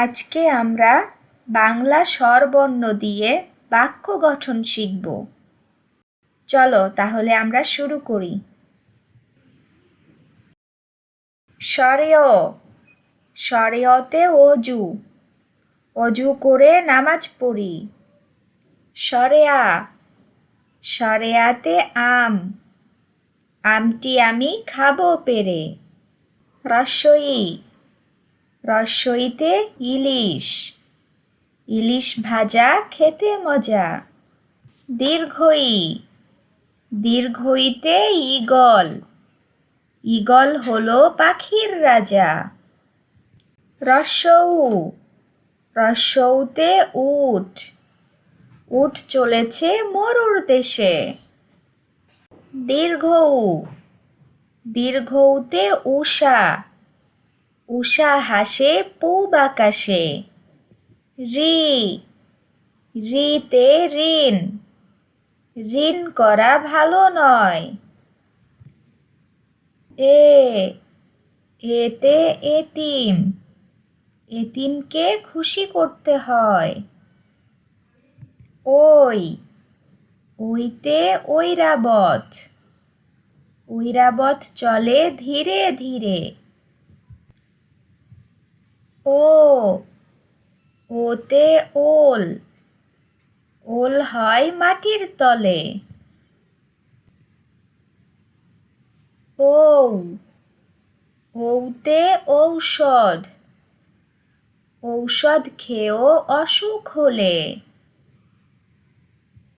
আজকে আমরা বাংলা স্বরবর্ণ দিয়ে বাক্য গঠন শিখব। চলো তাহলে আমরা শুরু করি। সরেয়, সরেয়তে অজু, অজু করে নামাজ পড়ি। সরেয়া, সরেয়াতে আম, আমটি আমি খাবো পেরে। রসই, রসইতে ইলিশ, ইলিশ ভাজা খেতে মজা। দীর্ঘই, দীর্ঘইতে ঈগল, ঈগল হলো পাখির রাজা। রসৌ, রসৌতে উট, উট চলেছে মরুর দেশে। দীর্ঘৌ, দীর্ঘৌতে উষা, উষা হাসে পূব আকাশে। ঋ, ঋতে ঋণ, ঋণ করা ভালো নয়। এ, এতে এতিম, এতিমকে খুশি করতে হয়। ওই, ওইতে ঐরাবত, ঐরাবত চলে ধীরে ধীরে। ও, ওতে ওল, ওল হয় মাটির তলে। ঔ, ঔতে ঔষধ, ঔষধ খেয়েও অসুখ হলে।